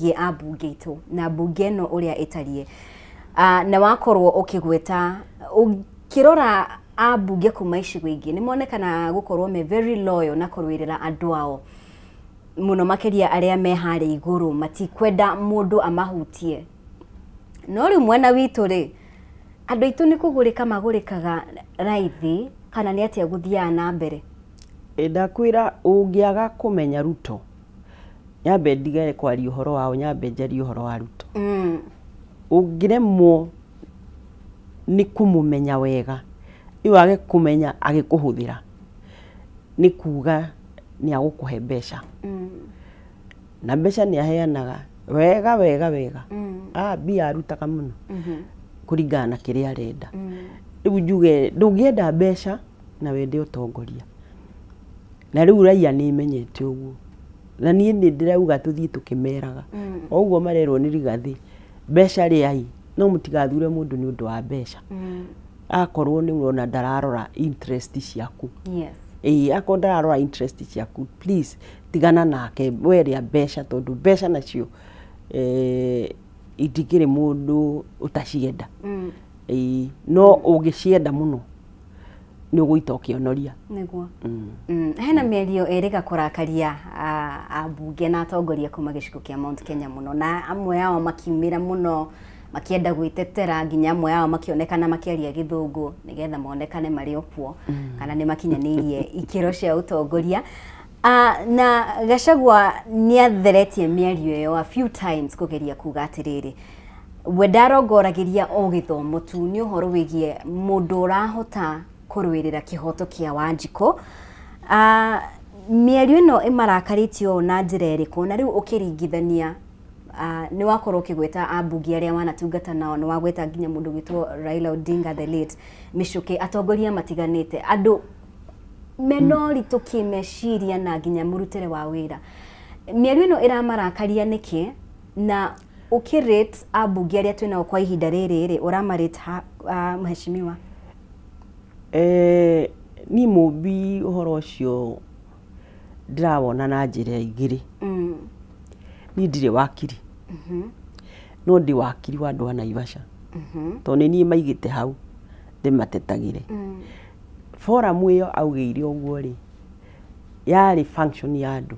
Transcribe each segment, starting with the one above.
igie ambunge itu na bunge no uria itarie na wakorwo ukigweta ukirora ambunge kuma icigo ingi ni monekana gukorwo me very loyal na kurwirira andu ao muno makiria aria me hari iguru matikwenda mundu amahutie no ri mwana witu ri andu itu ni kugurika magurikaga raithi kana ni atia guthia na mbere ndakwira ungiaga kumenya Ruto nyambe ndigere kwari uhoro wao nyambe njari uhoro wa Ruto ungiremwo ni kumumenya wega iwage kumenya agikuhuthira ni kuga ni agukuhe mbeca na mbeca ni aheanaga wega bia arutaga muno kuringana na kiria arenda riu njuge ndungienda mbeca na wende utongoria na riu raia ni imenyete uguo na nie ni ndirauga tuthie tukimeraga oguo marerwo ni Rigathi mbeca riai no mutigathure mundu ni undu wa mbeca akorwo ni urona ndararora interest ciaku akorwo ndararora interest ciaku please tigana nake weria mbeca tondu mbeca nacio itigire mundu utacienda no ugicienda muno ni uguita ukionoria niguo hena mĩario ĩrĩga kũrakaria ambunge na atongoria kuma gĩcigo kĩa Mount Kenya muno na amwe yao makiumĩra muno makienda gwitetera nginya amwe yao makionekana makiaria gĩthũngũ nigetha monekane marĩ okuo kana nĩ makinyanĩirie ikĩro cia utongoria na Gachagua ni atheretie mĩario ĩyo a few times kugeria kuga atiriri we ndarongoragiria o gĩthomo tu nĩ ũhoro wĩgie mũndũ ũrahota kurwirira kihoto kia Wanjiko mĩario ĩno ĩmarakarĩtio na njĩra ĩrĩkũ na rĩu ũkĩringithania ni wakorwo ukigweta ambunge aria wanatungata nao ni wagweta nginya mundu gitwo Raila Odinga the late Michuki atongoria matiganite andu menori tukimeciria na nginya murutire wa wira mĩario ĩno ĩramarakaria niki na ukirate ambunge aria twinao kwa ihinda rĩrĩ uramarate mheshimiwa ni mubi uhoro ucio ndirawona na njira igiri ni ndire wakiri no ndi wakiri wa andu a Naivasha to ni nie maigite hau ndimatetagire forum iyo augire uguo ri yari function ya andu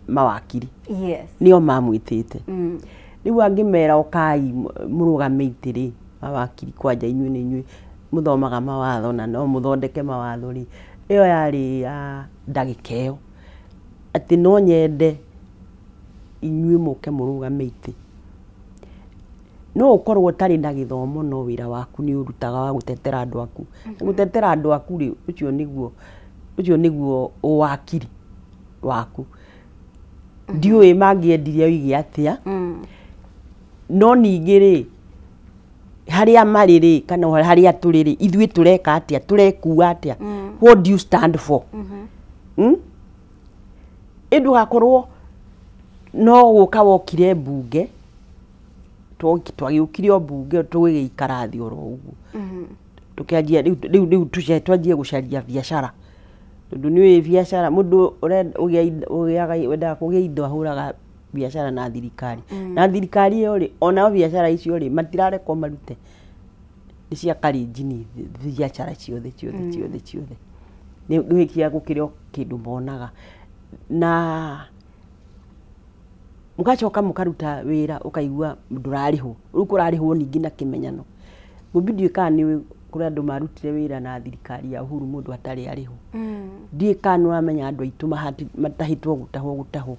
mawakiri nio mamwitite riu angimera ukai murugamite ri mawakiri kwanja inyui ni inyui muthomaga mawatho na no muthondeke mawatho ri iyo yari ya ndagikeo ati no nyende inyui muke murugamite no ukorwo tari na githomo no wira waku ni urutaga wa gutetera andu aku gutetera andu aku ri ucio niguo uwakiri waku ndiwe mangiendirie wigi atia no ningiri haria mariri kana haria turiri ithui tureka atia turekua atia what do you stand for edu gakorwo no guka wokire bunge twagiukire bunge tugigikara thi oro uguo tukianjia riu twanjie gucaria biashara tondu ni biashara mundu wenda kugia indo ahuraga biashara na thirikari na thirikari iyo ri ona biashara icio ri matirareko marute ni cia karinjini biashara ciothe ni gwikia gukirio kindu monaga na mugacoka mukaruta wira ukaigua ndurarihwo riu kurarihwo ningi na kimenyano mubidio kana kuri andu marutire wira na thirikari ya Uhuru mundu atari arihwo ndie kana uramenya andu aitu matahitwo gutaho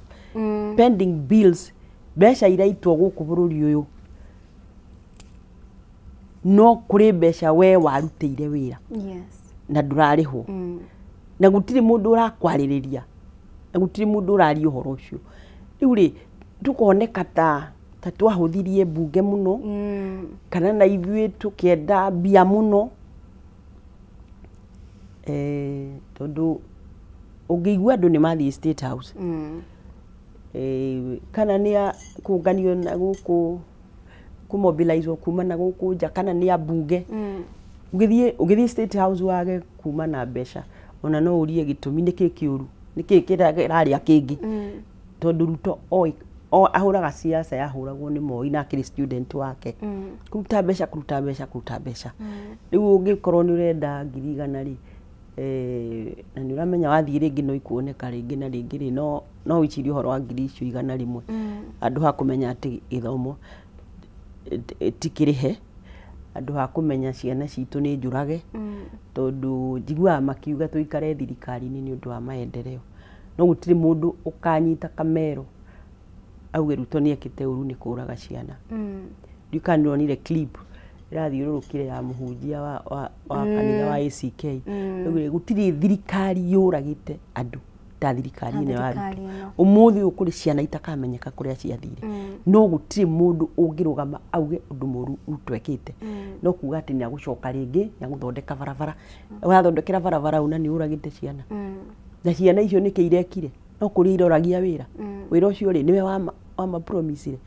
pending bills besha iraitwo guku bururi uyu no kuri besha we warutire wira na ndurarihwo na gutiri mundu urakwariria na gutiri mundu urari uhoro ucio riu ri tukoneka ta twahuthirie bunge muno kana na ithui tukienda bia muno tondu ungiigua andu ni mathi State House kana ni kunganio na guku kumobilize kuma na guku nja kana ni abunge ugithie State House wage kuma na besha ona no urie gitumi niki kiuru niki kiraria kingi tondu Ruto o ahuraga siasa yahuragwo ni Moi na akiri student wake kuruta mbeca riu ungikorwo ni urenda 100 ri na ni uramenya wathii ringi no ikuoneka ringi na ringi ri no wicirie uhoro wa 100 rimwe andu ha kumenya ati ithomo tikirihe andu ha kumenya ciana citu ni njurage tondu njiguaga makiuga tuikare thirikari-ini ni undu wa maendeleo no gutiri mundu ukanyita kamero auge Ruto ni ekite uru ni kuraga ciana ndikanonire clip irathiururukire ya muhunjia wa kanitha wa ACK auge gutiri thirikari yuragite andu ta thirikari ine wa umuthi ukuri ciana itakamenyeka kuria ciathire no gutiri mundu ungirugama auge undu muru utwekite no kuga ati ni agucoka ringi ya guthondeka barabara wathondekera barabara una ni uragite ciana na ciana icio ni kiirekire no kuri iroragia wira wira ucio ri niwe wa promise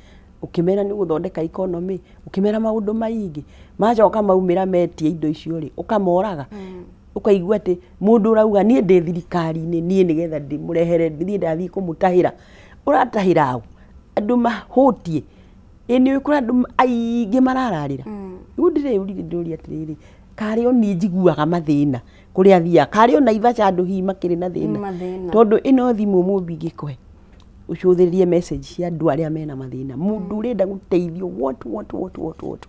ukimera ni guthondeka economy ukimera maundu maingi macoka maumira metie indo icio ri ukamoraga ukaigua ati mundu urauga nie ndi thirikari-ini nie nigetha ndimurehere ndithie ndathii kumutahira uratahira au andu mahutie ni ukura andu aingi marararira ndire nduri atiriri kari oni njiguaga mathina kuri athia kari ona Naivasha andu hi makiri na thina tondu ino thimu mumbi ngikwe ucuthiririe message cia andu aria mena mathina mundu urenda guteithio what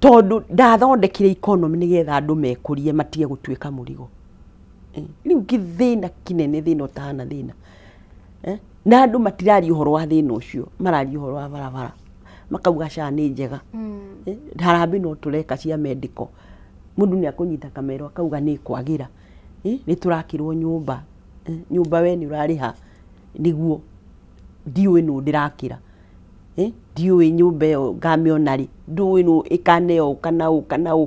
tondu ndathondekire economy nigetha andu mekurie matige gutuika murigo riu githina kinene thina utahana thina na andu matirari uhoro wa thina ucio marari uhoro wa barabara makauga SHA ni njega harambe no tureka cia medical mundu ni akunyita kamero akauga ni kwagira ni turakirwo nyumba we ni urariha niguo ndiwe no ndirakira ndiwe nyumba yo ngamionari ndiwe no ikaneo kana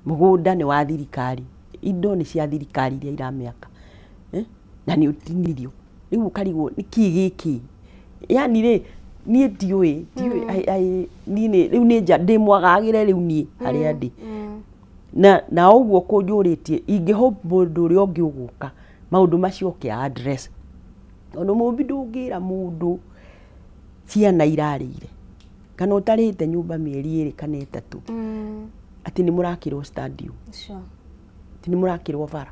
mugunda ni wa thirikari indo ni cia thirikari iria iramiaka na ni utinirio riu karigwo ni kigiki yani ri nie ndiwe riu ni nja ndimwagagire riu ni aria ndi na uguo kunjuritie ingihope mundu uria ungi uguka maundu macio ke address ono mumbi ndungira mundu ciana irarire kana utarite nyumba mieri 2 kana 3 ati ni murakirwo stadium ati ni murakirwo bara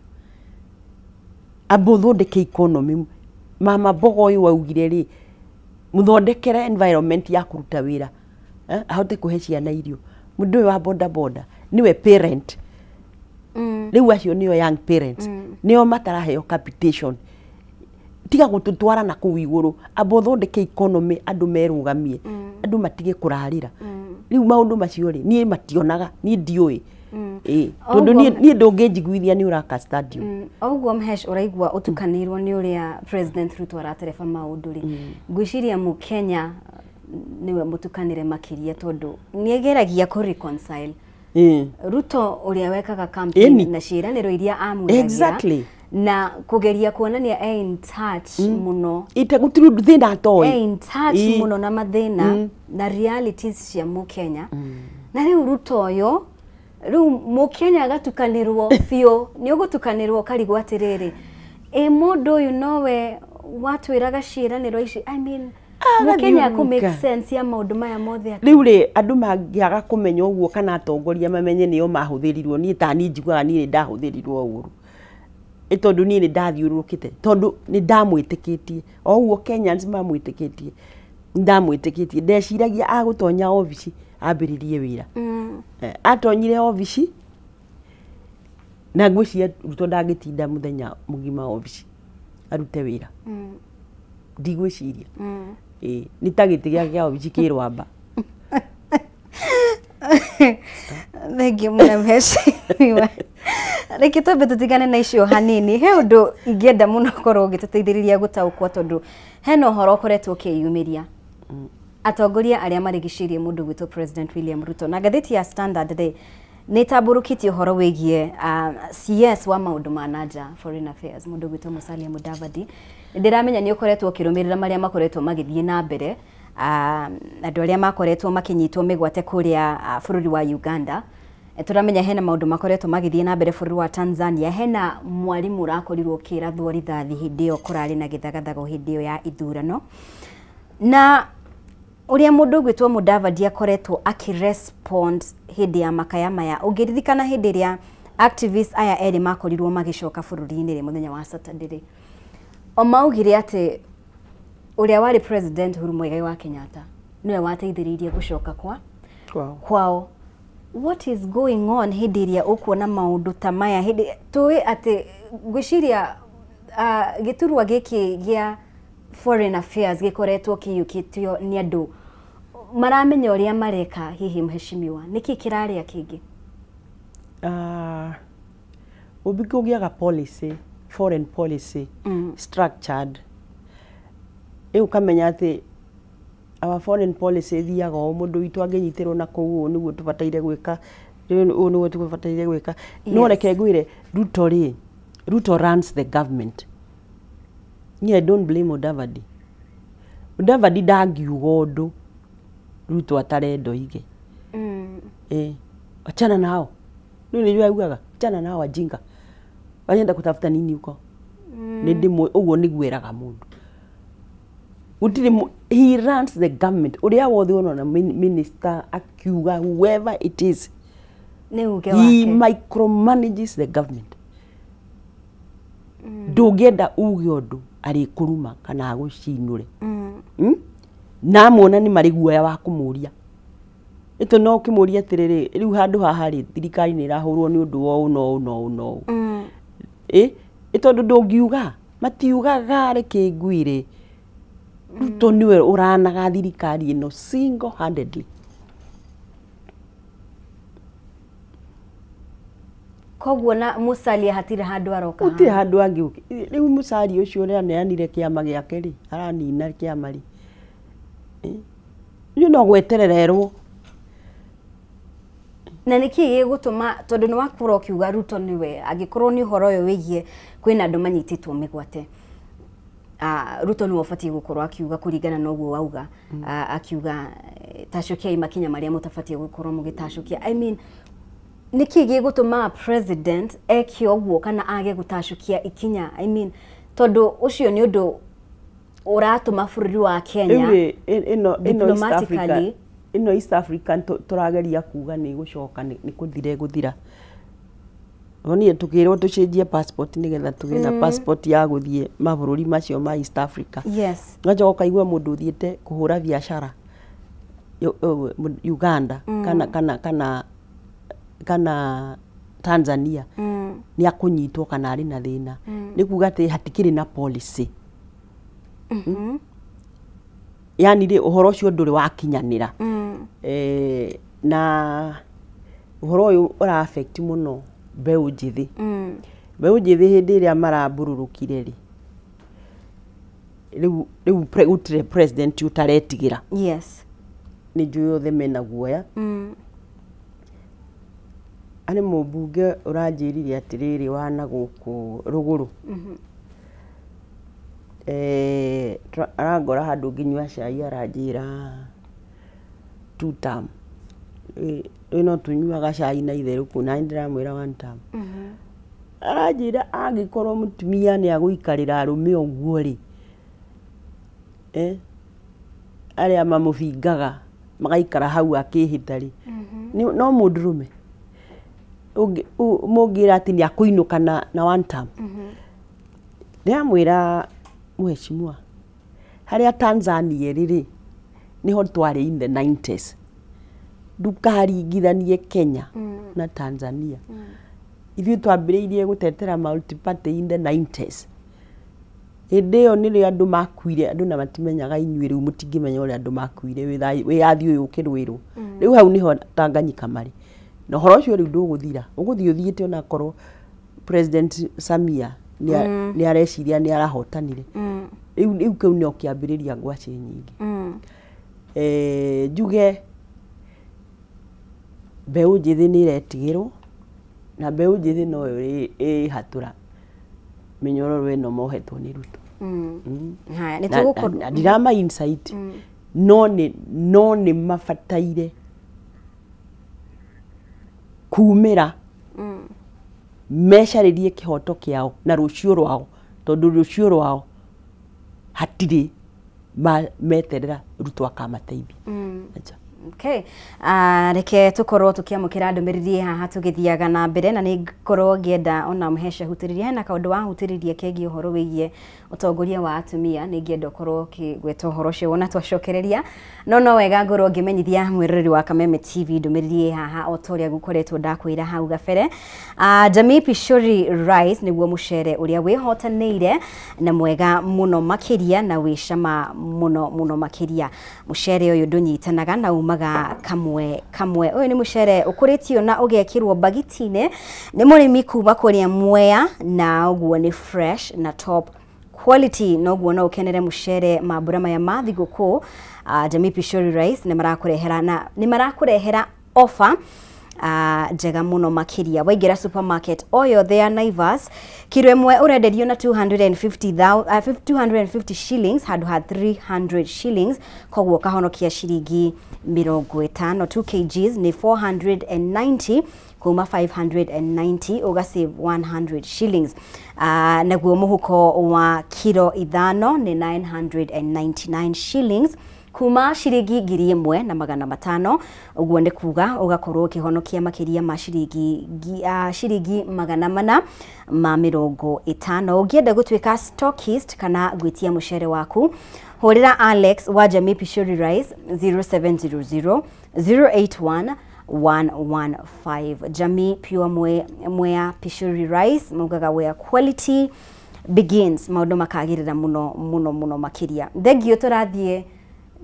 abothondeke economy mama bogoy waugire ri muthondekere environment ya kuruta wira ahote kuhe ciana irio mundu wa boda niwe parent riu acio niyo young parents niyo mataraheo capitation tiga gututwara na kuu iguru abothondeke economy andu merugamie andu matige kurarira riu maundu macio ri nie mationaga nie ndioi tondu nie ndungijiguithia ni uraka stadium oguo Mhesh uraigua utukanirwo ni uria President Ruto aratereba maundu ri ngwiciria mu Kenya niwe mutukanire makiria tondu niegeragia ku reconcile Ruto uria wekaga campaign na ciiraniro iria amuragira na kugeria kuonania in touch muno gutiru thina toy in touch muno na mathina na realities cia mu Kenya na riu Ruto yo riu mu Kenya agatukanirwo fio ni ugutukanirwo karigwa atiriri mundu uyu nowe watwiraga ciiraniro ici I mean mu Kenya ku make sense ya maundu maya mothe riu ri andu mangiaga kumenya uguo kana atongoria mamenye niyo mahuthirirwo ni tani njiguaga ni ndahuthirirwo uru tondu ni ndathiururukite tondu ni ndamwitikitie o uguo Kenyans mamwitikitie ndamwitikitie ndeciragia agutonya office ambiririe wira atonyire office na ngwiciria Ruto ndagitinda muthenya mugima office arute wira ndigwiciria ni tagiti gia office kirwamba thank you mwana Mhesh reke tobe tutigane na icio hanini he undu ingienda muno korwo gituteithiriria gutaukwa tondu heno horo koretwo kiyumiria atongoria aria marigicirie mundu gwito President William Ruto na gatheti ya Standard Day ni taburukitie horo wigie CS wa maundu manaja foreign affairs mundu gwito Musalia Mudavadi ndiramenya ni ukoretwo kirumirira maria makoretwo magithie na mbere andu aria makoretwo makinyitwo migwate kuria bururi wa Uganda turamenya hena maundu makoretwo magithie na mbere bũrũri wa Tanzania. Hena mwarimu urakorirwo kĩrathwo rithathi hĩndĩ ĩyo kũrarĩ na gĩthagathago hĩndĩ ĩyo ya ithurano, na uria mundu gwitwo Mudavadi akoretwo akirespond hĩndĩ ya makaya maya. Ũngĩririkana hĩndĩ ĩrĩa activists aya eri makorirwo magicoka bũrũri-inĩ muthenya wa Saturday, omaugire ati uria wari president Uhuru Muigai wa Kenyatta niwe wateithĩrĩirie gucoka kwao. What is going on hĩndĩ ĩrĩa ũkuona maũndũ ta maya? Tuĩ ati gwĩciria gĩturwa gĩkĩ gĩa foreign affairs gikoretwo kĩyũkĩtio nĩ andũ maramenya ũrĩa mareka hihi mheshimiwa, niki kĩrarĩa kĩngĩ? Ũngĩkũgĩaga policy, foreign policy structured, ukamenya atĩ our foreign policy thiaga o mũndũ witũ angĩnyitirwo na kũu nĩguo tũbataire gwĩka, nĩguo tũbataire gwĩka. No reke ngwĩre Ruto runs the government. I don't blame Mudavadi. Mudavadi ndangiuga ũndũ Ruto atarenda oige. Achana nao. Nĩ augaga achana nao ajinga. Wanyenda kutafuta nini huko? Ũguo nĩguo eraga mũndũ. He runs the government. Uria wothe ona minister akiuga whoever it is, he micromanages the government. Ndũngĩenda uge ũndũ arĩ kũruma kana agũcinũre. Na muona nĩ marĩ guoya wa kũmũria. Ito no kĩmũria atĩrĩrĩ, rĩu handũ haha rĩ thirikari nĩ ĩrahũrwo nĩ ũndũ wa no. Tondũ ndũngiuga, matiugaga reke ngwĩre Ruto niwe ũranaga thirikari ĩno single handedly. Koguo na Musalia hatire handũ aroka. Gũtirĩ handũ angĩũka. Rĩu Musalia ũcio ũrĩa aneanire kĩama gĩake rĩ, aranina kĩama rĩ. No gweterererwo. Na niki gĩgũtũma tondũ nĩ wakũra ũkiuga Ruto niwe, angĩkorwo nĩ ũhoro ũyũ wĩgiĩ kwĩna andũ manyitĩtwo mĩgwate, Ruto niwe ũbatiĩ gũkorwo akiuga kũringana na ũguo wauga, akiuga tacukiai makinya marĩa mũtabatiĩ gũkorwo mũgĩtacukia. I mean, niki gĩgũtũma president eke ũguo kana age gũtacukia ikinya? I mean, tondũ ũcio nĩ ũndũ ũratũma bũrũri wa Kenya diplomatically East Africa tũrageria kuga nĩ gũcoka nĩ gũthira. Oni tukirwo tucenjie passport nigetha tugĩe na passport ya gũthiĩ mabũrũri macio ma East Africa. Yes. Ngajoka kaigua mũndũ ũthiĩte kũhũra biacara Uganda kana Tanzania nĩ akũnyitwo kana arĩ na thĩna. Nĩ kuga atĩ hatikĩrĩ na policy. Yani rĩ ũhoro ũcio ndũrĩ wakinyanĩra. Na ũhoro ũyũ ũra affect mũno mbeũ njĩthĩ. Mbeũ njĩthĩ hĩndĩ ĩrĩa marambururukire rĩ, rĩu gũtirĩ president ũtaretigĩra. Yes. Nĩ njũĩ othe mena guoya. Arĩ mũmbunge ũranjĩrire atĩrĩrĩ wana gũkũ rũgũrũ. Arangora handũ nginyua cai aranjĩra 2 term. No tunyuaga cai na itherũkũ na ndiramwĩra 1 term. Aranjĩra angĩkorwo mũtumia nĩ agũikarĩra arũme ũguo rĩ, arĩa mamũbingaga magaikara hau akĩhĩta rĩ, no mũndũrũme mũngĩra atĩ nĩ akũinũka na 1 term. Ndĩramwĩra mheshimiwa, harĩa Tanzania rĩrĩ niho twarĩ in the 90s. Ndukaringithanie Kenya na Tanzania. Ithuĩ twambĩrĩirie gũtetera multi-party in the 90s. Hĩndĩ ĩyo nĩrĩ andũ makuire, andũ na matimenyaga inyuĩ rĩu mũtingĩmenya ũrĩa andũ makuire wĩyathi ũyũ ũkĩrũĩrwo. Rĩu hau niho Tanganyika marĩ. Na ũhoro ũcio rĩu ndũgũthira. Ũgũthiĩ ũthiĩte ona korwo President Samia nĩ areciria nĩ arahotanire. Rĩu kĩu nĩo kĩambĩrĩria ngwacĩ nyingĩ. Njuge mbeũ njĩthĩ nĩ iretigĩrwo, na mbeũ njĩthĩ no ĩhatũra mĩnyororo ĩno mohetwo nĩ Ruto. Na ndirama insight no nĩ mabataire kumira mecaririe kihoto kiao na rucio rwao tondu rucio rwao hatiri meterera ruto akamateithia. Okay. Reke tukorwo tukiamukira ndumiriri haha tugithiaga na mbere na ni korwo ngienda ona muhesha hutiriria hena kaundu wa hutiriria kegi uhoro wigie utongoria wa atumia ni ngienda korwo kigweta uhoro cio wona twacokereria no wega ngorwo ngimenyithia mwiriri wa Kameme TV ndumiriri haha otoria gukoretwo ndakwira hau gabere. Jamii Pishori Rice niguo mucere uria wihotaneire na mwega muno makiria na wicama muno makiria. Mucere uyu ndunyitanaga na umaga kamwe uyu ni mucere ukuritio na ugekirwo bagitine ni murimi kuma kuria Mwea na uguo ni fresh na top quality no guo no ukenere mucere mabura maya mathiguku. Jamii Pishori Rice ni marakurehera offer njega muno makiria. Waingira supermarket oyo there Naivas kiro imwe urenderio na 250 shillings handu ha 300 shillings koguo kahonokia shiringi 50. 2 kgs ni 490 kuma 590 uga save 100 shillings. Naguo muhuko wa kiro ithano ni 999 shillings kuma shiringi 1,500 uguo ni kuga ugakorwo ukihonokia makiria ma shiringi 450. Ungienda gutwika stockist kana gwitia mucere waku hurira Alex wa Jamii Pishori Rice 0700 081 115. Jamii Pure Mwea Pishori Rice mugaga where quality begins maundu makagirira muno makiria. Thengio turathie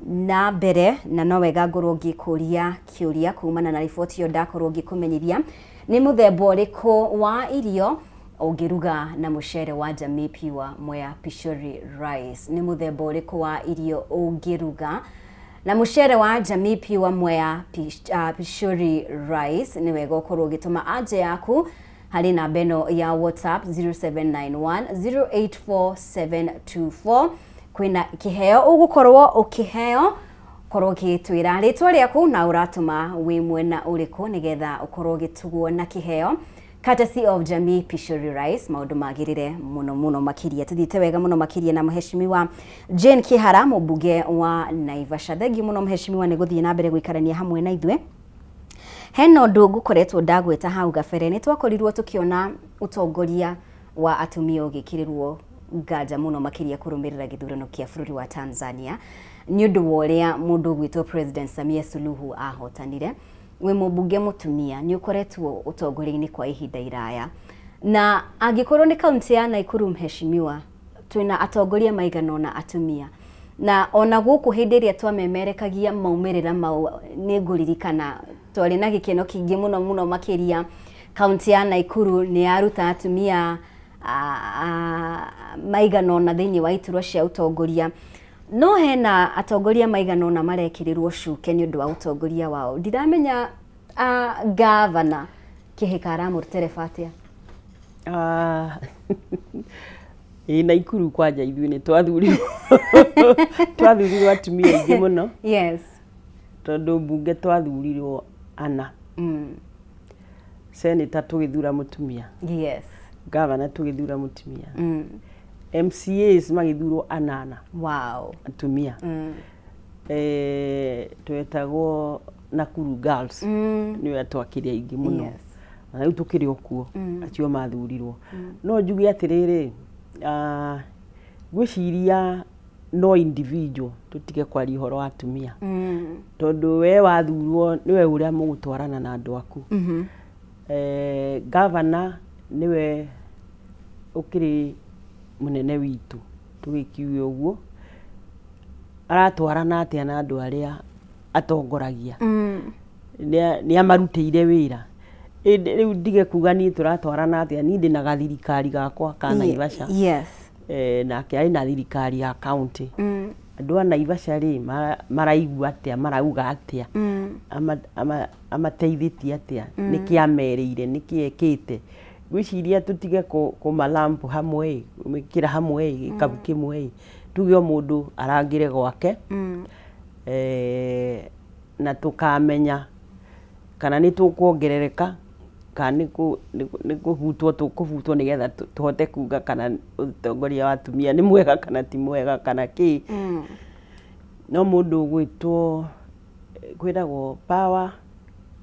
na mbere na no wega ngorwo ngikuria kiuria kumana na riboti yo ndakorwo ngikumenyithia ni muthemba uriku wa irio ungiruga na mucere wa Jamii Pure Mwea Pishori Rice. Ni muthemba uriku wa irio ungiruga na mucere wa Jamii Pure Mwea Pishori Rice. Ni wega ukorwo ugituma aje yaku hari namba ino ya WhatsApp 0791084724. Kwina kiheo ugukorwo ukiheo korwo gitwira ritwa riaku na uratuma wi mwena uriku nigetha ukorwo gitugwo na kiheo courtesy of Jamii Pishori Rice. Maundu magirire muno makiria tuthite wega muno makiria na muheshimiwa Jane Kihara mubunge wa Naivasha. Thengi muno muheshimiwa ni guthie na mbere gwikarania hamwe na ithwe. Heno ndugu koretwo ndagweta hau gabere ni twakorirwo tukiona utongoria wa atumia ugikirirwo ngaja muno makiria kurumirira githurano kia bururi wa Tanzania ni undu woria mundu gwitwo President Samia Suluhu ahotanire. We mubunge mutumia ni ukoretwo utongoria-ini kwa ihinda iraya na angikorwo ni kaunti ya Naikuru mheshimiwa twina atongoria maigana na atumia na ona guku hindi ria twamemerekagia maumirira mau ni nguririkana twari na gikeno kingi muno makiria. Kaunti ya Naikuru ni aruta atumia maigana na thiini wa iturwa cia utongoria no hena atongoria maigana na marekirirwo cuke ni undu wa utongoria wao. Ndiramenya governor Kihika murtereba atia. Naikuru kwanja ithuĩ ni twathurirwo atumia aingĩ muno. Yes. Tondu mbunge twathurirwo ana. Senator tugithura mutumia. Yes. Governor tugithura mutumia. MCAs magithurwo anana. Wow. Atumia. Twetagwo Nakuru Girls. Niwe atwakiria ingi muno. Yes. Na riu tukiri okuo acio mathurirwo. No njugi atiriri gwiciria no individual tutige kwari horo wa atumia. Tondu we wathurwo niwe uria mugutwarana na andu aku. Governor niwe ukiri munene witu tugikiwe uguo aratwarana atia na andu aria atongoragia. Ni amarutire wira. Riu ndige kuga ni turatwarana atia ni ndina gathirikari gakwa ka Naivasha. Yes. Na kia ina thirikari ya county. Andu a Naivasha ri maraigua atia marauga atia. Amateithitie atia niki ameriire niki ekite. Gwiciria tutige kumalampu hamwe mikira hamwe gikabu kimwe tuge mundu arangire gwake. Na tukamenya kana ni tukuongerereka kana nĩ kũbutwo nĩgetha tũhote kuga kana ũtongoria wa atumia nĩ mwega kana ti mwega kana kĩ. No mũndũ ũgwĩtwo kwĩragwo power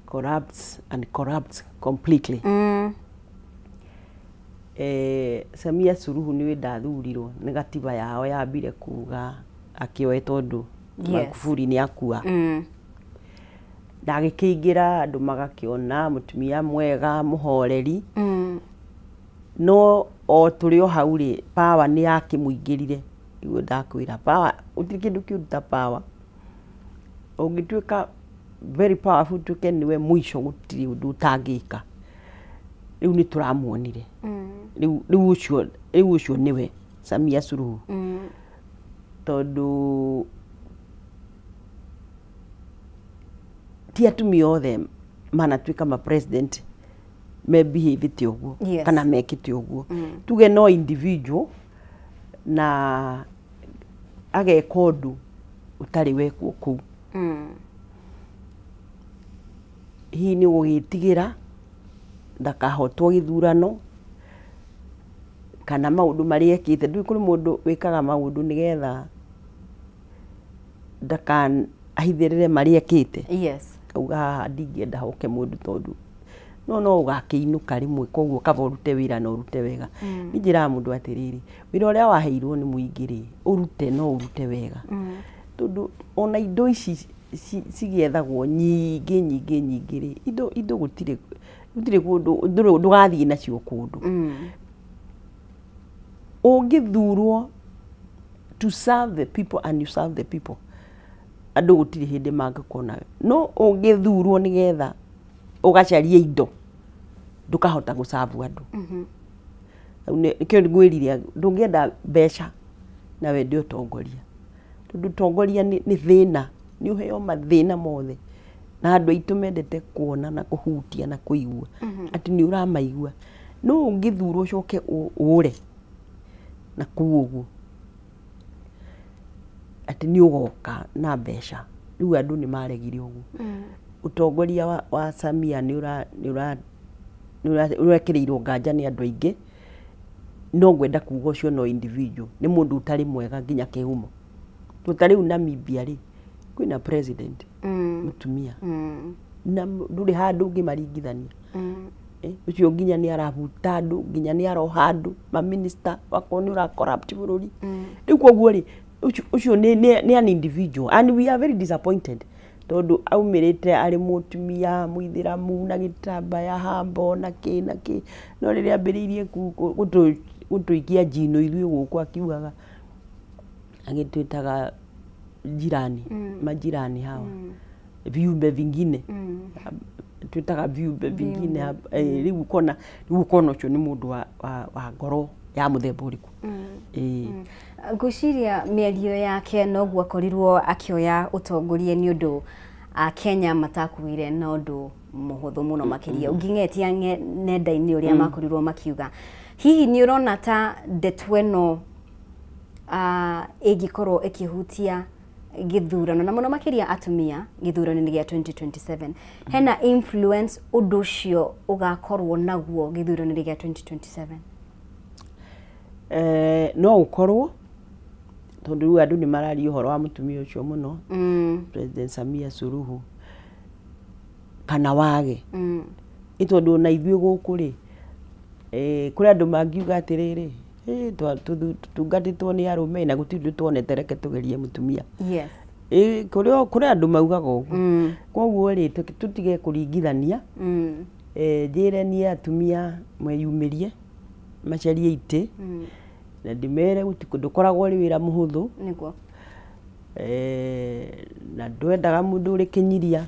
corrupts and corrupts completely. Samia Suluhu nĩwe ndathurirwo nĩ gatiba yao yambire kuga akĩoe tondũ Magufuli nĩ akua. Ndagĩkĩingĩra andũ magakĩona mũtumia mwega mũhoreri. No o tũrĩ o hau rĩ power nĩ yakĩmũingĩrire. Igũo ndakwĩra power gũtirĩ kĩndũ kĩruta power. Ũngĩtuĩka very powerful tuĩke nĩwe mũico gũtirĩ ũndũ ũtangĩka. Rĩu nĩ tũramuonire. Rĩu ũcio nĩwe Samia Suluhu. Tondũ ti atumia othe manatuĩka ma president me behave ũguo kana mekĩte ũguo. Tuge no individual na ageka ũndũ ũtarĩ wekwo kũu. Hihi nĩ gũgĩtigĩra ndakahotwo gĩthurano kana maũndũ marĩa ekĩte. Ndũĩ kũrĩ mũndũ wĩkaga maũndũ nĩgetha ndakahithĩrĩre marĩa ekĩte. Kauga haha ndingĩenda hoke mũndũ tondũ no ũgakĩinũka rĩmwe koguo kaba ũrute wĩra na ũrute wega. Nĩ njĩraga mũndũ atĩrĩrĩ wĩra ũrĩa waheirwo nĩ mũingĩ rĩ ũrute no ũrute wega. Tondũ ona indo ici cigĩethagwo nyingĩ rĩ indo gũtirĩ kũndũ ndũgathiĩ nacio kũndũ. Ũngĩthurwo to serve the people and you serve the people. Andũ gũtirĩ hĩndĩ mangĩkona. No ũngĩthurwo nĩgetha ũgacaria indo ndũkahota gũcabu andũ. Nĩkĩo ngwĩrire ndũngĩenda mbeca na wende ũtongoria. Tondũ ũtongoria nĩ thĩna, nĩ ũheo mathĩna mothe. Na andũ aitũ mendete kuona na kũhutia na kũigua atĩ nĩ ũramaigua. No ũngĩthurwo ũcoke ũre na kũu ũguo atĩ nĩ ũgoka na mbeca. Rĩu andũ nĩ maregire ũguo. Ũtongoria wa Samia nĩ ũrekĩrĩirwo nganja nĩ andũ aingĩ. No ngwenda kuga ũcio no individual nĩ mũndũ ũtarĩ mwega nginya kĩhumo. Tũtarĩu Namibia rĩ kwĩna president mũtumia na ndũrĩ handũ ũngĩmaringithania. Ũcio nginya nĩ arabuta andũ nginya nĩ aroha andũ ma minister wako nĩ ũra corrupt bũrũri. Rĩu koguo rĩ ũcio nĩ an individual and we are very disappointed. Tondũ aumĩrĩte arĩ mũtumia mũithĩramu na gĩtambaya hambo na kĩ. No rĩrĩa ambĩrĩirie gũtũikia njino ithuĩ gũkũ akiugaga agĩtwĩtaga jirani majirani hawa viumbe vingine twĩtaga viumbe vingine. Rĩu ukona ũcio nĩ mũndũ wa ngoro ya mũthemba ũrĩkũ. Ngwĩciria mĩario yake noguo akorirwo akĩoya ũtongoria nĩ ũndũ Kenya matakuire na ũndũ mũhũthũ mũno makĩria. Ũngĩng'etia nenda-inĩ ũrĩa makorirwo makiuga. Hihi nĩ ũrona ta ndeto ĩno ĩngĩkorwo ĩkĩhutia gĩthurano na mũno makĩria atumia gĩthurano-inĩ gĩa 2027. Hena influence ũndũ ũcio ũgakorwo naguo gĩthurano-inĩ gĩa 2027? No ũkorwo tondũ rĩu andũ nĩ mararia ũhoro wa mũtumia ũcio mũno. President Samia Suluhu kana wage. Nĩ tondũ ona ithuĩ gũkũ rĩ kũrĩ andũ mangiuga atĩrĩrĩ tũtungatĩtwo nĩ arũme na gũtirĩ ũndũ tuonete reke tũgerie mũtumia. Kũrĩ andũ maugaga ũguo. Koguo rĩ tũtige kũringithania. Njĩre niĩ atumia mweyumĩrie macarie itĩ na ndĩmere ndũkoragwo ũrĩ wĩra mũhũthũ. Nĩguo. Na ndwendaga mũndũ ũrĩ kĩnyiria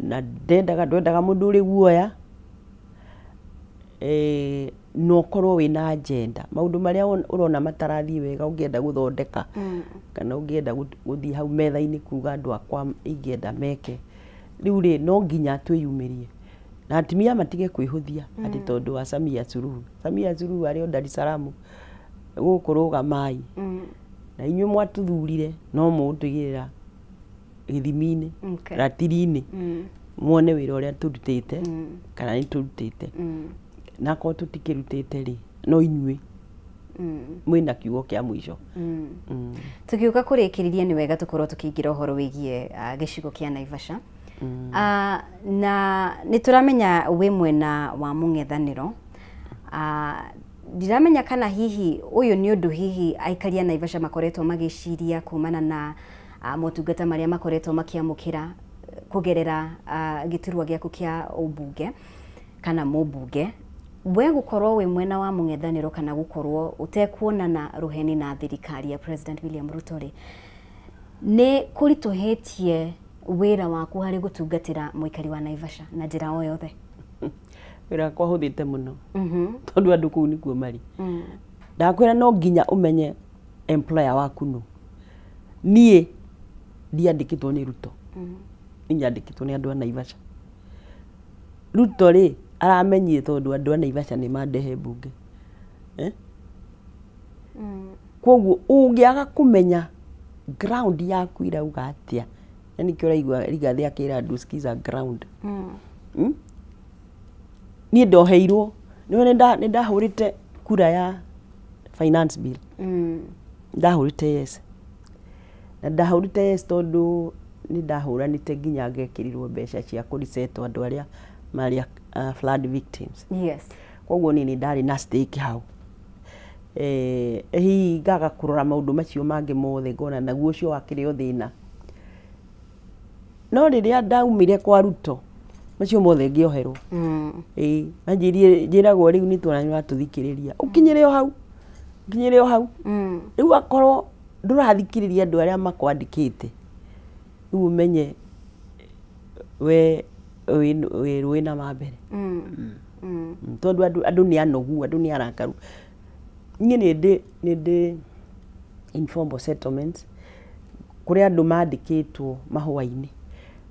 na ndwendaga mũndũ ũrĩ guoya. No ũkorwo wĩna agenda. Maũndũ marĩa ũrona matarathiĩ wega ũngĩenda gũthondeka kana ũngĩenda gũthiĩ hau metha-inĩ kuga andũ akwa ingĩenda meke. Rĩu rĩ no nginya twĩyumĩrie. Na atumia matige kwĩhũthia atĩ tondũ wa Samia Suluhu. Samia Suluhu arĩ o Dar es Salaam gũkũ rũgamai. Na inyuĩ mwatũthurire no mũgũtũigĩrĩra gĩthimi-inĩ ratiri-inĩ. muone wira uria turutite kana ni turutite na ko tutikirutite ri no inyui mwina kiugo kia mwisho tukiuka kurikiriria ni wega tukorwo tukiingira uhoro wigie gicigo kia Naivasha na nituramenya wi mwena wa mung'ethaniro ndiramenya kana hihi uyu ni undu hihi aikaria Naivasha makoretwo magiciria kumana na motungata maria makoretwo makiamukira kugerera giturwa giaku kia ubunge kana mubunge we gukorwo we mwena wa mung'ethaniro kana gukorwo utekuonana ruheni na thirikari ya President William Ruto ri ni kurituhetie wira waku hari gutungatira muikari wa Naivasha na njira o yothe wira kwa huthite muno tondu andu kuu nikuo mari ndakwira no nginya umenye employer waku no nie ndiandikitwo ni Ruto nyandikitwo ni andu a Naivasha Ruto ri aramenyire tondu andu a Naivasha ni mandehe bunge koguo ungiaga kumenya ground yaku irauga atia yani kio raigua Rigathi akira andu skiza ground ni ndoheirwo ni ndahurite kura ya finance bill ndahurite yes na ndahurite yes tondu ni ndahuranite nginya ngekirirwo mbeca cia kurisetwo andu aria maria flood victims yes koguo ni ndari na stake hau hi gaga kurora maundu macio mangi mothe ngona naguo ucio wakirio thina no riria ndaumire kwa Ruto macio mothe ngioherwo njiragwo riu ni twananywa tuthikiriria ukinyire hau riu akorwo ndurathikiriria andu aria makwandikite riu umenye we wina mambere tondu andu ni anogu andu ni arakaru nie ni informal settlements kuria andu mandikitwo mahua-ini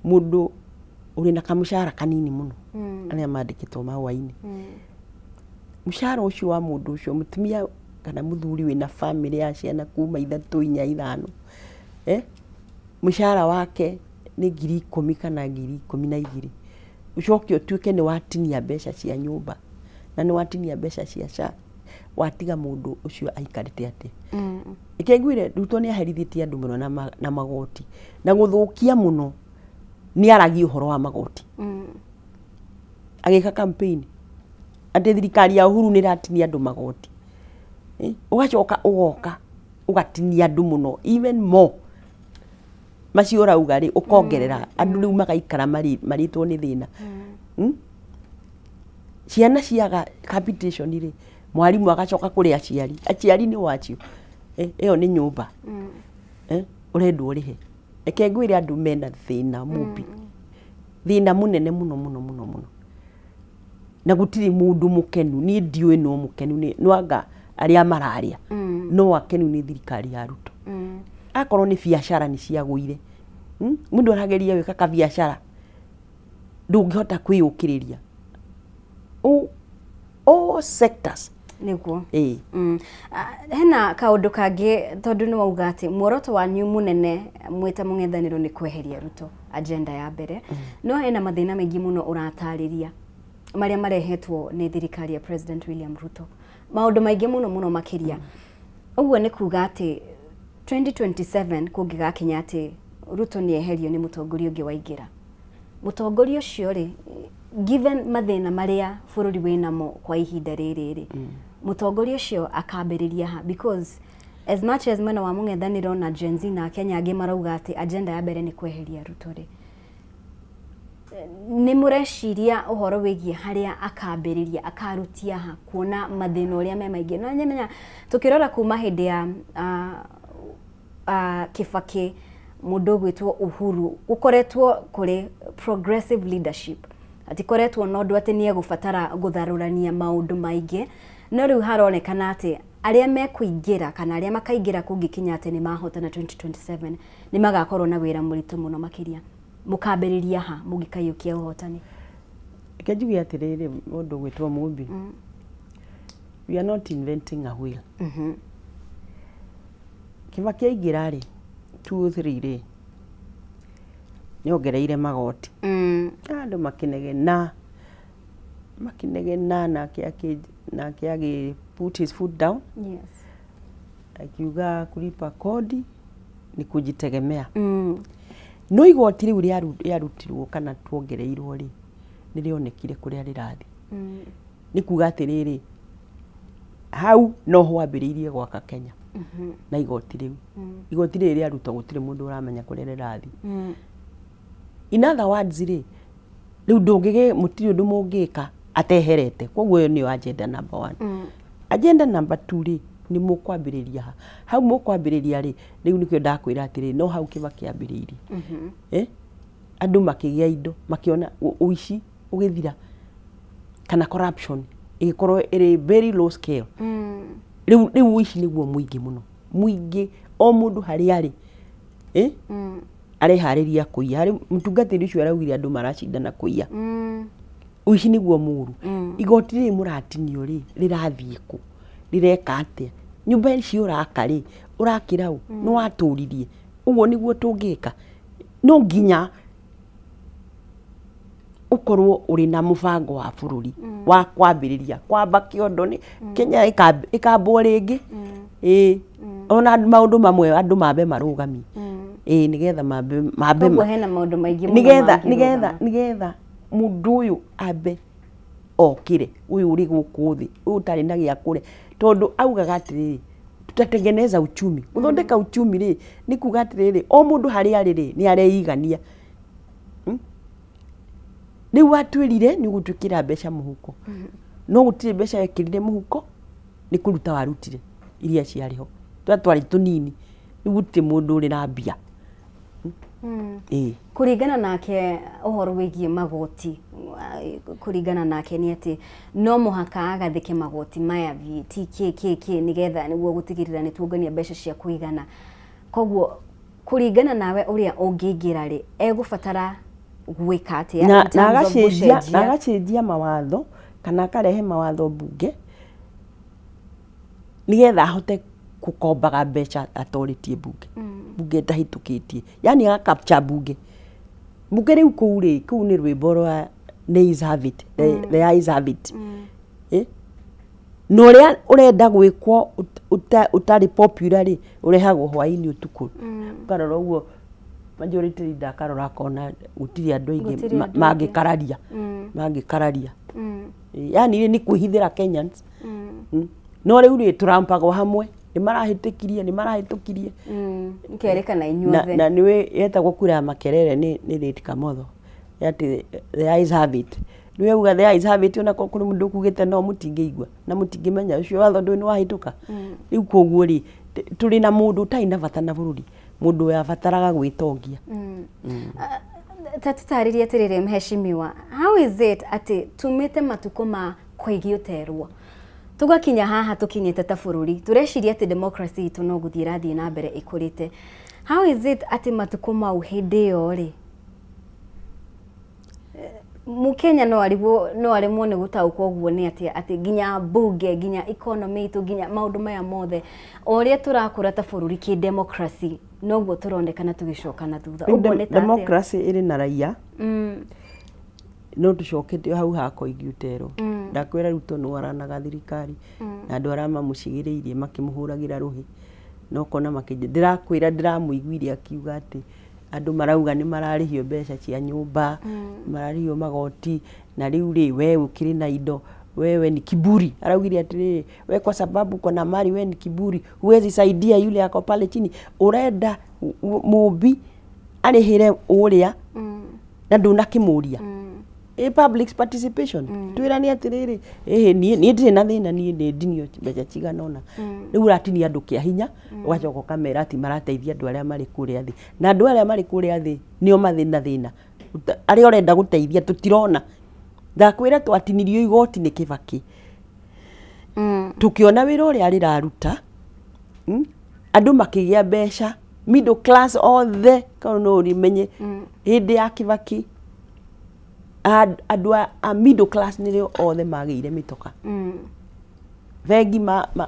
mundu uri na kamushara kanini muno aria mandikitwo mahua-ini mushara ucio wa mundu ucio mutumia kana muthuri wina family ya ciana kuma 3 4 5 mushara wake ni 10,000 kana 12,000 ucoke utuike ni watinia mbeca cia nyumba na ni watinia mbeca cia SHA watiga mundu ucio aikarite ati ikengwire Ruto ni aherithitie andu muno na magoti na guthukia muno ni aragi uhoro wa magoti agika campaign ati thirikari ya Uhuru ni ratinia andu magoti ugacoka ugoka ugatinia andu muno even more macio rauga ri ukongerera andu riu magaikara maritwo ni thina ciana ciaga capitation ri mwarimu agacoka kuri aciari ni wacio iyo ni nyumba urendwo rihe ekengwire andu mena thina mubi thina munene muno na gutiri mundu mukenu ni ndiwe no mukenu ni nwanga aria mararia no akenu ni thirikari ya Ruto akorwo ni biashara ni ciaguire mundu arageria wika ka biashara ndungihota kwiyukiriria all sectors niguo hena kaundu kangi tondu ni wauga ati muoroto wanyu munene mwita mung'ethaniro ni kweheria Ruto agenda ya mbere no hena mathina maingi muno uratariria maria marehetwo ni thirikari ya President William Ruto maundu maingi muno makiria uguo ni kuga ati 2027 kungigakinya ati Ruto ni eherio ni mutongoria ungi waingira mutongoria ucio ri given mathina maria bururi winamo kwa ihinda riri mutongoria ucio akambiriria ha because as much as mwena wa mung'ethaniro na Gen Z na Kenya angi marauga ati agenda ya mbere ni kweheria Ruto ri ni mureciria uhoro wigie haria akambiriria akarutia ha kuona mathina uria me maingi no nyemenya tukirora kuma hindi ya Kibaki mundu gwitwo Uhuru ukoretwo kuri progressive leadership ati koretwo no ndu ati nie gubatara gutharurania maundu maingi no riu haronekana ati aria mekuingira kana aria makaingira kungikinya ati ni mahotana 2027 ni magakorwo na wira muritu muno makiria mukambiriria ha mugikayukia uhotani kejugi atiriri mundu gwitwo Mumbi we are not inventing a wheel Kibaki aingira ri 2 3 ri niongereire magoti andu makinegena na kiagi put his foot down. Yes. Akiuga kulipa kodi ni kujitegemea. No igoti riu riarutirwo kana tuongereirwo ri ni rionekire kuria rirathi. Ni kuga atiriri hau no hwambiriirie gwaka Kenya. Na igoti riu igoti riri riarutwo gutire mundu uramenya kuria rirathi. In other words ri riu ndungige mutiri undu mungika ateherete koguo ni agenda number 1. Agenda number 2 ri ni mukwambiriria hau mukwambiriria ri riu nikio ndakwira atiri no hau kiba kiambiriirie. Andu makigia indo makiona uici ugithira kana corruption igikorwo iri very low scale. Riu uici niguo muingi muno muingi o mundu hari ari arehariria kuiya hari mutungatiri ucio araugire andu maracindana kuiya. Uici niguo muru. Igoti riri muratinio ri rirathie ku rireka atia nyumba ici uraka ri urakira u no waturirie uguo niguo tungika. No nginya ukorwo uri na mubango wa bururi wa kwambiriria kwamba kiondo ni Kenya ikambwo ringi. Ona maundu mamwe andu mabe marugami. Nigetha mabe Koguo hena maundu maingi muno nigetha mundu uyu abe okire uyu uri guku thi uyu tari na gia kure tondu augaga atiriri tutatengeneza uchumi uthondeka uchumi ri ni kuga atiriri o mundu hari ari ri ni areigania. Ni watwirire ni gutwikira mbeca muhuko. No gutire mbeca wekirire muhuko ni kuruta warutire iria ciariho twatwari tunini ni gutire mundu uri na mbia. Kuringana nake uhoro wigie magoti kuringana nake ni ati no muhaka agathike magoti maya TKK nigetha niguo gutigirira ni tuongania mbeca cia kuigana. Koguo kuringana nawe uria ungiingira ri egubatara gwika atia na agacenjia mawatho kana akarehe mawatho bunge nigetha ahote kukombaga mbeca atoritie bunge. Bunge ndahitukitie yani agakapcha bunge riu kuu ni rwimbo rwa Nays Have It the Eyes Have It. No ria urenda gwikwo utari popular ri urehagwo hwaini utuku karora uguo majority leader karora kona gutiri andu aingi mangikararia yani ni kuhithira Kenyans. No riu ri turampagwo hamwe ni marahitukirie nkerekana inyuothe na niwe yetagwo kura makerere ni Rate Kamotho yati the eyes have it niwe uga the eyes have it ona kuri mundu kugite no mutingeigwa na mutingimenya ucio watho ndu ni wahituka. Riu koguo ri turi na mundu taina bata na bururi mundu yabataraga gwitongia. Tatutaririe atirire mheshimiwa, how is it ati tumite matuko ma kwigi uterwo tugakinya haha tukinyete ta bururi tureciria ati democracy itu no guthira thii na mbere ikurite. How is it ati matuko ma uhinde yo ri Mukenya no arimwo ni gutaukwo guo ni ati ginya bunge ginya economy itu ginya maundu maya mothe oria turakura ta bururi ki democracy no guo turondekana tugicokana thutha uguo ni democracy iri na raia. No tucokete hau hako igiutero ndakwira ruto no aranaga thirikari na andu arama mucigiriirie makimuhuragira ruhi no kona makije ndirakwira ndiramuiguiria akiuga ati andu marauga ni mararihio mbeca cia nyumba mararihio magoti na riu ri we ukiri na indo wewe ni kiburi. Araugire ati we kwa sababu kona mali we ni kiburi huwezi saidia yule yako pale chini urenda mubi arihire uria na ndunakimuria. Public participation twirani atiriri ni ndire na thina ni ndinio mbeca cigana ona riu ratini andu kia hinya ugacoka kamera ati marateithia andu aria mari kuria thi na andu aria mari kuria thi nio mathina thina aria urenda guteithia tutirona. Ndakwira twatinirio igoti ni Kibaki tukiona wira uria riraruta andu makigia mbeca middle class all the kana no rimenye hindi ya Kibaki andu a middle class nirio othe magire mitoka. Vengi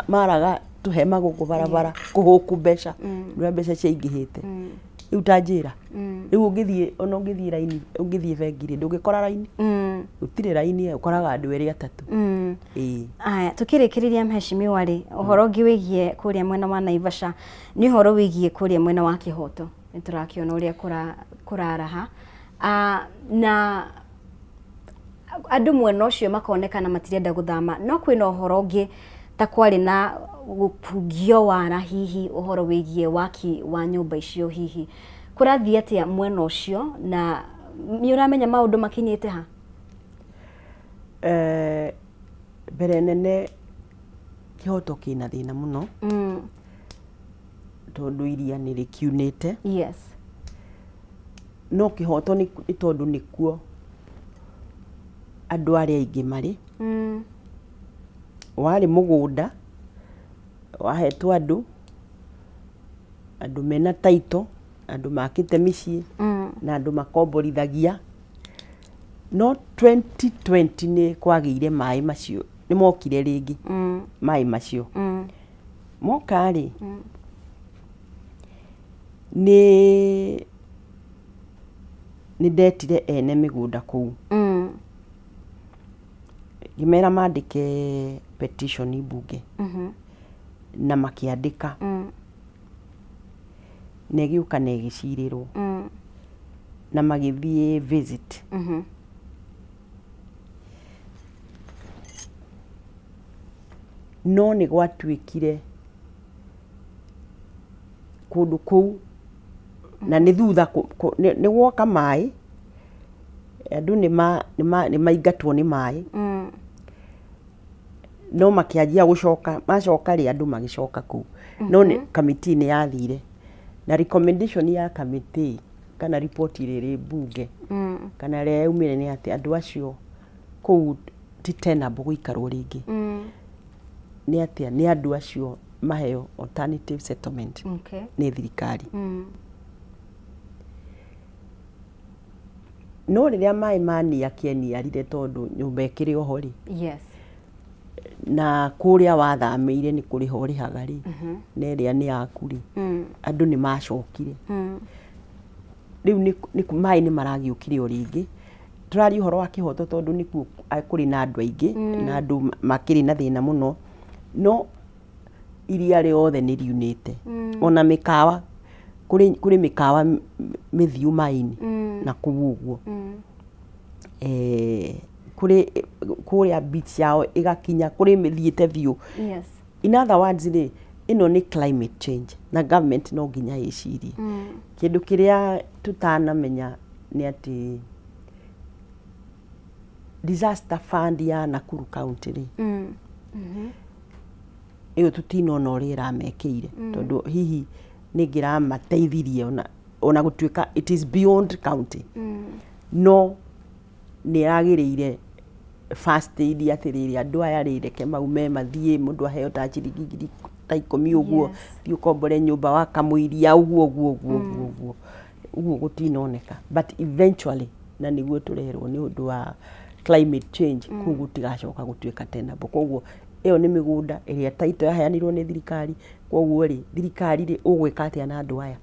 maraga tuhema guku barabara kuhuku mbeca ndu mbeca ciaingihite riu tanjira riu ungithie ona ungithie raini ungithie bengi ndungikora raini utire raini ukoraga andu eri atatu aya tukirikiriria mheshimiwa ri uhoro ngi wigie kuria mwena wa Naivasha ni uhoro wigie kuria mwena wa Kihoto niturakiona uria kuraraha na andu mwena ucio makonekana matirenda guthama no kwina uhoro ngi ta kwari na gupugio wara hihi uhoro wigie waki wa nyumba icio hihi kurathia atia mwena ucio na ni uramenya maundu makinyite ha mbere nene Kihoto kina thina muno tondu iria ni rikiunite yes no Kihoto ni tondu nikuo andu aria aingi mari wari mugunda wahetwo andu mena taito andu makite micii na andu makomborithagia no 2020 ni kwagire mai macio ni mokire ringi mai macio mokari ni ndetire ene migunda kuu gimera mandike petition bunge na makiandika negiuka negicirirwo na magithie visit no ni gwatuikire kundu kuu na ni thutha ni woka mai andu ni maingatwo ni mai no makianjia gucoka macoka ri andu magicoka ku no ni committee ni yathire na recommendation ya committee kana report riri bunge kana ria umire ni ati andu acio ku titenable guikarwo ringi ni atia ni andu acio maheo alternative settlement ni thirikari no riria mai mani akieni arire tondu nyumba ikiri oho ri yes na kuria wathamire ni kuri hori hagari neria ni akuri andu ni macokire riu ni mai ni maragiukire oringi turari uhoro wa Kihoto tondu ni kuri na andu aingi na andu makiri na thina muno no iria riothe ni riunite ona mikawa kuri mikawa mithiu maini na kuguguo kuria beach yao igakinya kuri mithiite view yes in other words ri ino ni climate change na government no nginya iciri kindu kiria tutanamenya ni ati disaster fund ya Nakuru County ri iyo tutinona uria iramekeire tondu hihi ningira mateithirie ona gutuika it is beyond county no ni agirire first aid atiriri andu aya rireke maume mathie mundu aheo ta ciringi ta 10 uguo thiu kombore nyumba wa kamuiria uguo gutinoneka but eventually na niguo turerwo ni undu wa climate change kugu tigacoka gutuika tena koguo iyo ni migunda iria taito yaheanirwo ni thirikari koguo ri thirikari ri ugwika atia na andu aya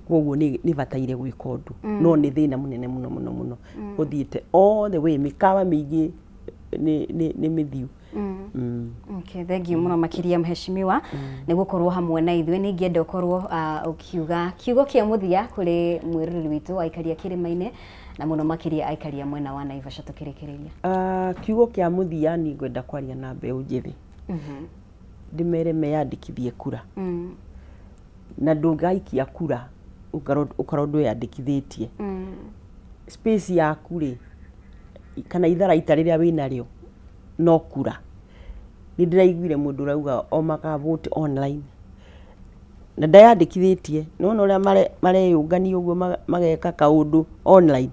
koguo ni bataire gwika undu no ni thina munene muno uthiite all the way mikawa mingi ni mithiu okay thank you muno makiria mheshimiwa ni gukorwo hamwe na ithwe ni ngienda ukorwo ukiuga kiugo kia muthia kuri mwiriri witu aikaria kirima-ine na muno makiria aikaria mwena wa Naivasha tukirikiriria kiugo kia muthia ni ngwenda kwaria na mbeu njithi ndimere meyandikithie kura na ndungaikia kura ukarwo ndwiyandikithitie space yaku ri kana itharaita riria winario no kura ni ndiraiguire mundu rauga o maka vote online na ndayandikithitie no uria mareyungania uguo mageka kaundu online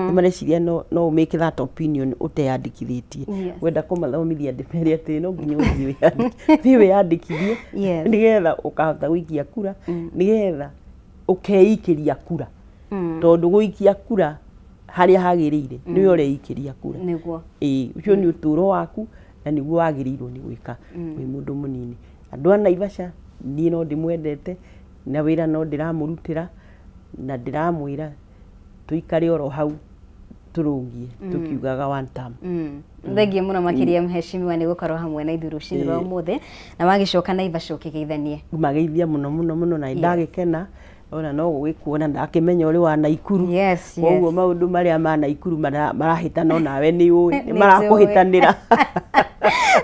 ni mareciria no make that opinion uteyandikithitie wenda kumathomithia ndimere ati no nginya uthii wiyandikithie nigetha ukahota guikia kura nigetha ukeikiria kura tondu guikia kura haria hagirire ni ureikiria kura niguo ucio ni uturo waku na niguo wagirirwo ni gwika wi mundu munini andå a Naivasha niä no ndimwendete na wä ra no ndäramå na ndäramwä ra tå ikare oro hau tå rå gie tå kiugaga one term. Thengiå må no makiria mheshimiwa nä gå korwo hamwe na ithuĩ rũcinĩ rwa ũmũthĩ na wagĩcoka Naivasha ũkĩgeithanie. Mageithia mũno mũno mũno na ndagĩkena ona no gwĩkuona ndakĩmenya ũrĩ wa Naikuru. Koguo maũndũ marĩa ma Naikuru marahĩtana nawe nĩ ũĩ nĩ marakũhĩtanĩra.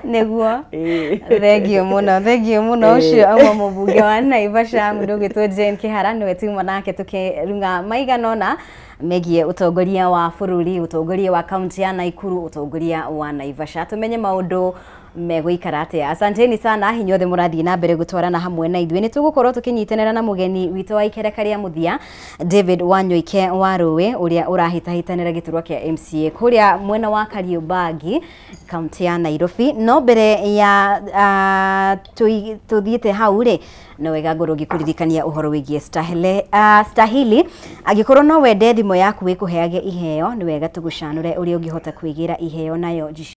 Nĩguo thengio mũno ũcio auma mũmbunge wa Naivasha mũndũ ũgĩtwo Jane Kĩhara nĩwe tuma nake tũkĩrunga maigana ũna megiĩ ũtongoria wa bũrũri, ũtongoria wa kaunti ya Naikuru, ũtongoria wa Naivasha. Tumenye maũndũ megũikara atĩa. Asanteni sana hinyuothe mũrathiĩ na mbere gũtwarana hamwe na ithuĩ. Nĩ tũgũkorwo tũkĩnyitanĩra na mũgeni witũ wa ikereka rĩa mũthia David Wanyoike wa Rũĩ ũrĩa ũrahĩtahĩtanĩra gĩturwa kĩa MCA kũrĩa mwena wa Kariobangi kaunti ya Nairobi. No mbere ya tũthiĩte hau rĩ no wega ngorwo ngĩkũririkania ũhoro wĩgiĩ Stahili angĩkorwo no wende thimũ yaku ĩkũheage iheo nĩ wega tũgũcanũre ũrĩa ũngĩhota kwĩgĩra iheo nayo